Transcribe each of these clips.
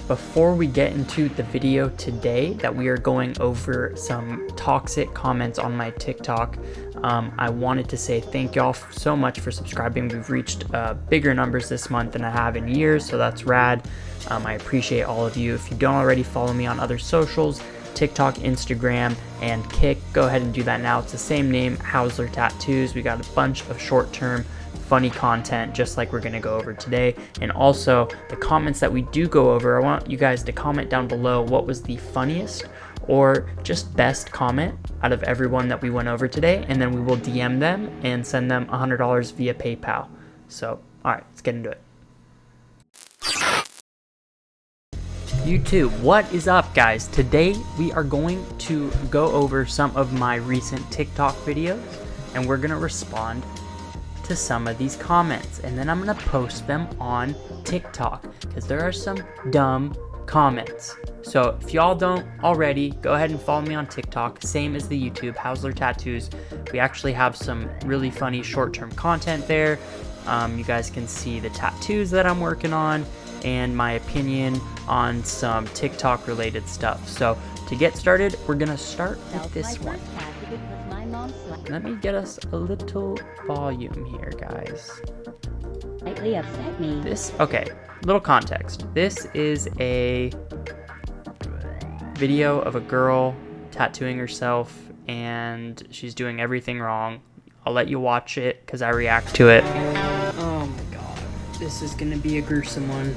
Before we get into the video today that we are going over some toxic comments on my TikTok, I wanted to say thank y'all so much for subscribing. We've reached bigger numbers this month than I have in years, so that's rad. I appreciate all of you. If you don't already follow me on other socials, TikTok, Instagram, and TIK, go ahead and do that now. It's the same name, Hausler.Tattoos. We got a bunch of short-term funny content just like we're going to go over today. And also the comments that we do go over, I want you guys to comment down below what was the funniest or just best comment out of everyone that we went over today, and then we will DM them and send them $100 via PayPal. So all right, let's get into it. YouTube, what is up, guys? Today we are going to go over some of my recent TikTok videos, and we're going to respond to some of these comments, and then I'm gonna post them on TikTok because there are some dumb comments. So if y'all don't already, go ahead and follow me on TikTok, same as the YouTube, Hausler.Tattoos. We actually have some really funny short-term content there. You guys can see the tattoos that I'm working on and my opinion on some TikTok related stuff. So to get started, we're gonna start with this one. Let me get us a little volume here, guys. Slightly upset me. Okay, little context. This is a video of a girl tattooing herself, and she's doing everything wrong. I'll let you watch it because I react to it. Oh my god, this is gonna be a gruesome one.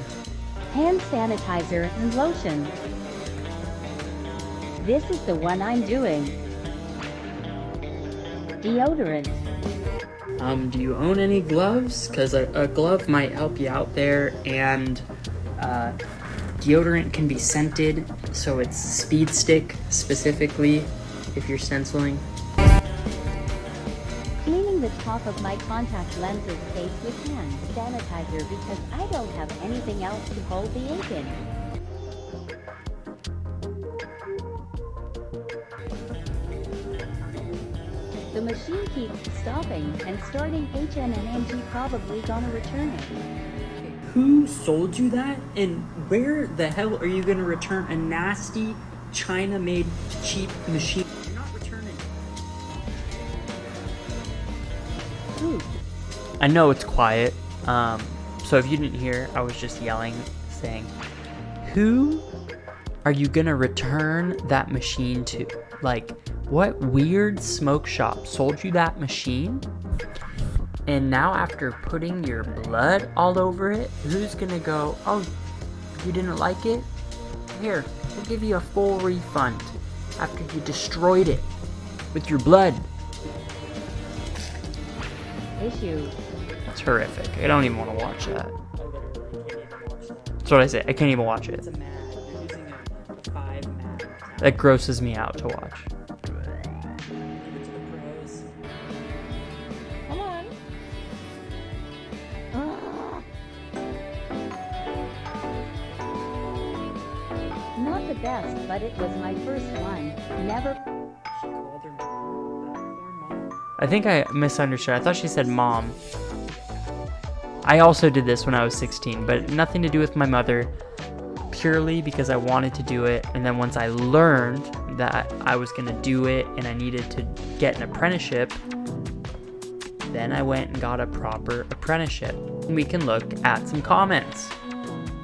Hand sanitizer and lotion. This is the one I'm doing. Deodorant. Do you own any gloves? Because a glove might help you out there, and deodorant can be scented, so it's speed stick specifically if you're stenciling. Cleaning the top of my contact lenses face with hand sanitizer because I don't have anything else to hold the ink in. The machine keeps stopping and starting HN&MG probably gonna return it. Who sold you that? And where the hell are you gonna return a nasty China-made cheap machine? You're not returning it. Ooh. I know it's quiet, so if you didn't hear, I was just yelling, saying, who are you gonna return that machine to? Like, what weird smoke shop sold you that machine? And now after putting your blood all over it, who's gonna go, oh, you didn't like it? Here, we'll give you a full refund after you destroyed it with your blood. Issue. That's horrific. I don't even want to watch that. That's what I say. I can't even watch it. That grosses me out to watch. Come on. Not the best, but it was my first one. Never. I think I misunderstood. I thought she said mom. I also did this when I was 16, but nothing to do with my mother. Purely because I wanted to do it, and then once I learned that I was going to do it and I needed to get an apprenticeship, then I went and got a proper apprenticeship. We can look at some comments.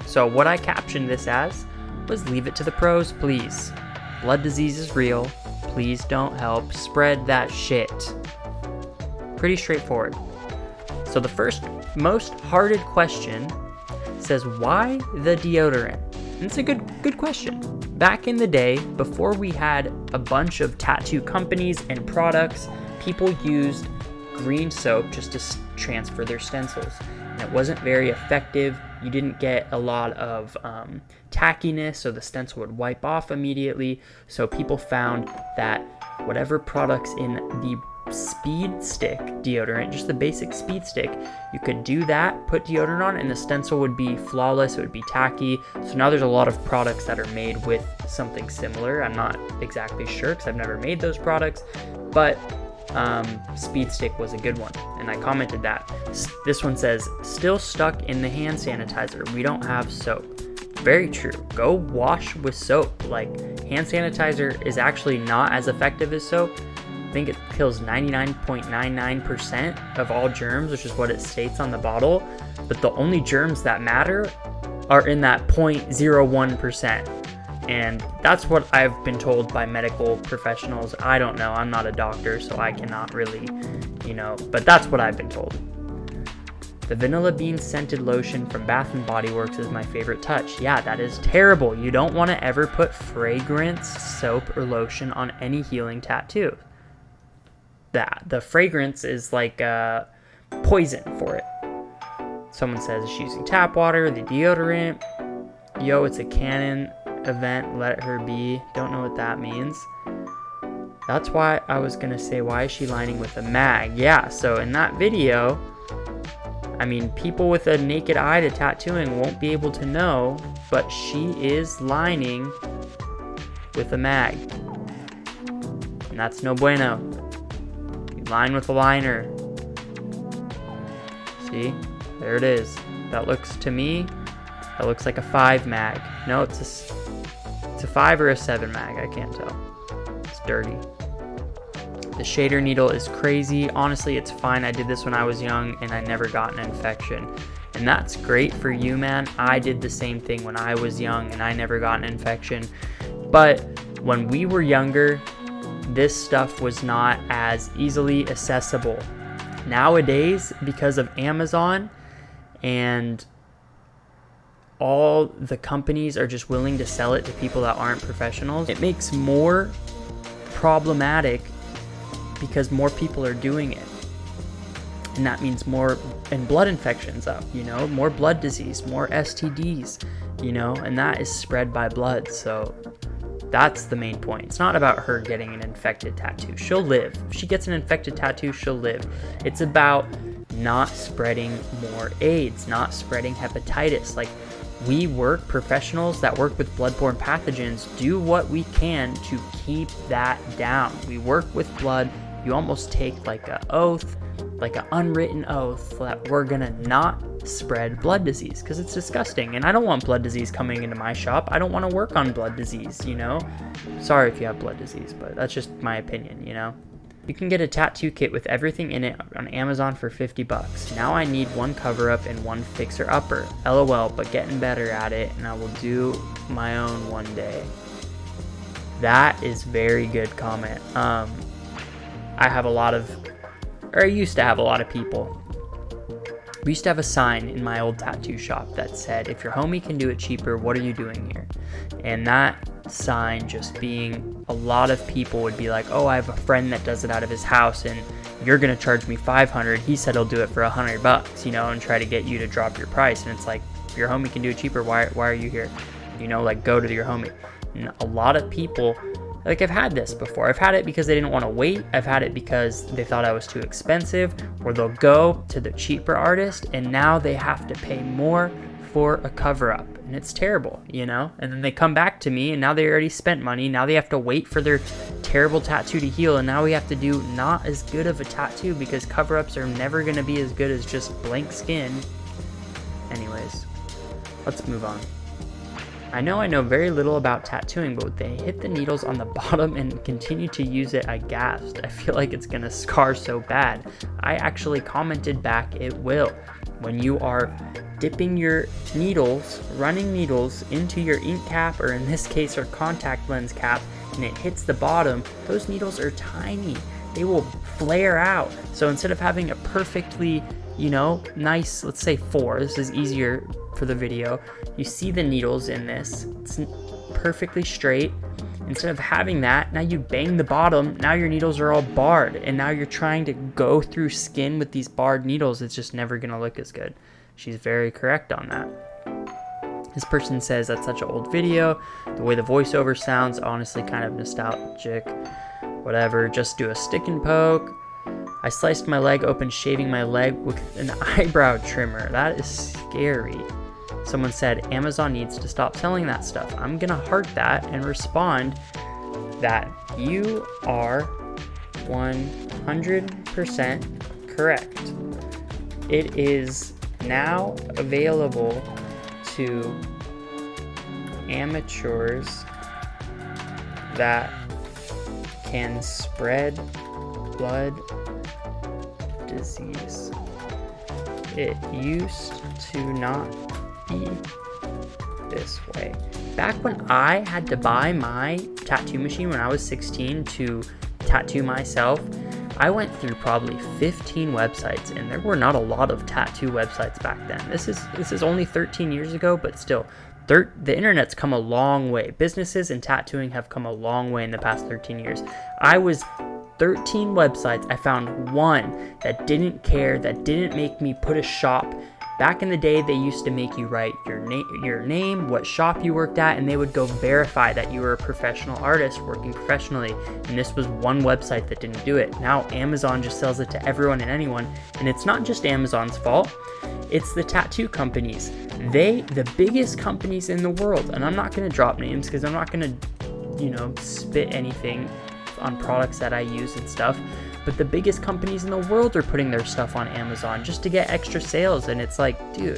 So what I captioned this as was, leave it to the pros, please. Blood disease is real. Please don't help spread that shit. Pretty straightforward. So the first most hearted question says, why the deodorant? And it's a good question. Back in the day, before we had a bunch of tattoo companies and products, people used green soap just to transfer their stencils. And it wasn't very effective. You didn't get a lot of tackiness, so the stencil would wipe off immediately. So people found that whatever products in the speed stick deodorant, just the basic speed stick, you could do that, put deodorant on, and the stencil would be flawless. It would be tacky. So now there's a lot of products that are made with something similar. I'm not exactly sure because I've never made those products, but speed stick was a good one, and I commented that. This one says, still stuck in the hand sanitizer. We don't have soap. very true. Go wash with soap. Like, hand sanitizer is actually not as effective as soap. I think it kills 99.99% of all germs, which is what it states on the bottle. But the only germs that matter are in that 0.01%. And that's what I've been told by medical professionals. I don't know. I'm not a doctor, so I cannot really, but that's what I've been told. The vanilla bean scented lotion from Bath & Body Works is my favorite touch. Yeah, that is terrible. You don't want to ever put fragrance, soap, or lotion on any healing tattoo. The fragrance is like poison for it. Someone says she's using tap water, the deodorant. Yo, it's a Canon event, let her be. Don't know what that means. That's why I was gonna say, why is she lining with a mag? Yeah, so in that video, I mean, people with a naked eye to tattooing won't be able to know, but she is lining with a mag. And that's no bueno. You line with a liner. See? There it is. That looks, to me, that looks like a 5 mag. No, it's a 5 or a 7 mag. I can't tell. It's dirty. The shader needle is crazy. Honestly, it's fine. I did this when I was young and I never got an infection. And that's great for you, man. I did the same thing when I was young and I never got an infection. But when we were younger, this stuff was not as easily accessible. Nowadays, because of Amazon and all the companies are just willing to sell it to people that aren't professionals, it makes more problematic because more people are doing it. And that means more and blood infections up, more blood disease, more STDs, and that is spread by blood. So that's the main point. It's not about her getting an infected tattoo. She'll live. If she gets an infected tattoo, she'll live. It's about not spreading more AIDS, not spreading hepatitis. Like, professionals that work with bloodborne pathogens do what we can to keep that down. We work with blood. You almost take like an oath, like an unwritten oath that we're gonna not spread blood disease, because it's disgusting. And I don't want blood disease coming into my shop. I don't want to work on blood disease, Sorry if you have blood disease, but that's just my opinion, You can get a tattoo kit with everything in it on Amazon for $50. Now I need one cover up and one fixer upper. LOL, but getting better at it, and I will do my own one day. That is very good comment. I used to have a lot of people. We used to have a sign in my old tattoo shop that said, if your homie can do it cheaper, what are you doing here? And that sign just being, a lot of people would be like, oh, I have a friend that does it out of his house and you're going to charge me $500. He said he'll do it for $100, and try to get you to drop your price. And it's like, if your homie can do it cheaper, why are you here? Go to your homie. And a lot of people, like, I've had this before. I've had it because they didn't want to wait. I've had it because they thought I was too expensive, or they'll go to the cheaper artist and now they have to pay more for a cover up, and it's terrible, and then they come back to me and now they already spent money. Now they have to wait for their terrible tattoo to heal, and now we have to do not as good of a tattoo because cover ups are never going to be as good as just blank skin. Anyways, let's move on. I know very little about tattooing, but they hit the needles on the bottom and continue to use it, I gasped. I feel like it's gonna scar so bad. I actually commented back, it will. When you are dipping your needles, running needles into your ink cap, or in this case our contact lens cap, and it hits the bottom, those needles are tiny. They will flare out. So instead of having a perfectly, nice, let's say 4, this is easier for the video, you see the needles in this, it's perfectly straight. Instead of having that, now you bang the bottom, now your needles are all barred, and now you're trying to go through skin with these barred needles. It's just never gonna look as good. She's very correct on that. This person says that's such an old video. The way the voiceover sounds, honestly kind of nostalgic. Whatever, just do a stick and poke. I sliced my leg open, shaving my leg with an eyebrow trimmer. That is scary. Someone said Amazon needs to stop selling that stuff. I'm gonna heart that and respond that you are 100% correct. It is now available to amateurs that can spread blood disease. It used to not be this way. Back when I had to buy my tattoo machine when I was 16 to tattoo myself, I went through probably 15 websites, and there were not a lot of tattoo websites back then. This is only 13 years ago, but still, the internet's come a long way. Businesses and tattooing have come a long way in the past 13 years. I was 13 websites. I found one that didn't care, that didn't make me put a shop. Back in the day, they used to make you write your name, what shop you worked at, and they would go verify that you were a professional artist working professionally. And this was one website that didn't do it. Now Amazon just sells it to everyone and anyone, and it's not just Amazon's fault. It's the tattoo companies. The biggest companies in the world, and I'm not going to drop names because I'm not going to, spit anything on products that I use and stuff, but the biggest companies in the world are putting their stuff on Amazon just to get extra sales, and it's like, dude,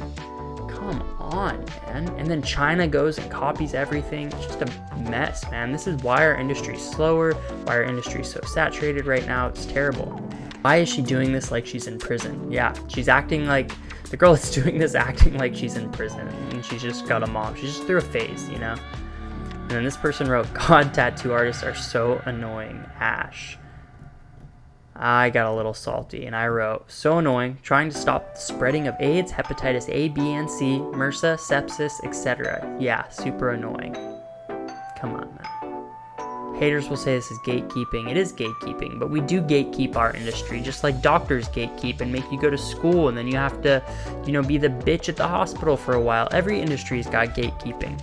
come on, man. And then China goes and copies everything. It's just a mess, man. This is why our industry's slower, why our industry's so saturated right now. It's terrible. Why is she doing this like she's in prison? Yeah, she's acting like, the girl that's doing this acting like she's in prison, and she's just got a mom. She's just through a phase, And then this person wrote, God, tattoo artists are so annoying, Ash. I got a little salty, and I wrote, so annoying, trying to stop the spreading of AIDS, hepatitis A, B, and C, MRSA, sepsis, etc. Yeah, super annoying. Come on, man. Haters will say this is gatekeeping. It is gatekeeping, but we do gatekeep our industry, just like doctors gatekeep and make you go to school, and then you have to, be the bitch at the hospital for a while. Every industry's got gatekeeping.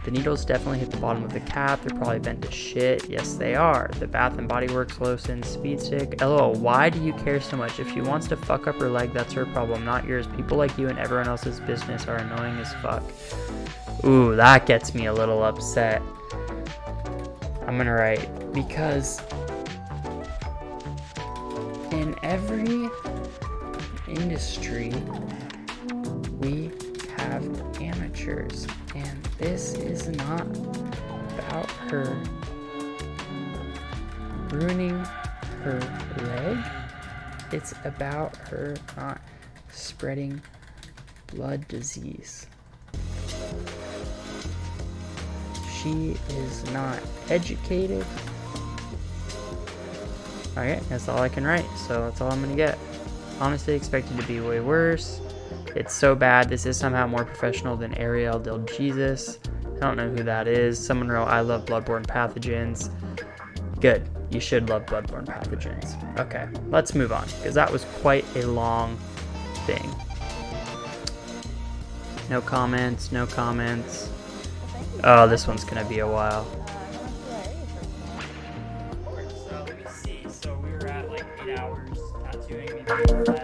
The needles definitely hit the bottom of the cap. They're probably bent to shit. Yes, they are. The Bath & Body Works lotion, speed stick. LOL, why do you care so much? If she wants to fuck up her leg, that's her problem, not yours. People like you and everyone else's business are annoying as fuck. Ooh, that gets me a little upset. I'm gonna write, because in every industry, we have amateurs, and this is not about her ruining her leg. It's about her not spreading blood disease. She is not educated. Okay, that's all I can write, so that's all I'm gonna get. Honestly, expected to be way worse. It's so bad. This is somehow more professional than Ariel Del Jesus. I don't know who that is. Someone wrote, I love bloodborne pathogens. Good. You should love bloodborne pathogens. Okay, let's move on, because that was quite a long thing. No comments, no comments. Oh, this one's going to be a while. So let me see. So we were at like 8 hours tattooing.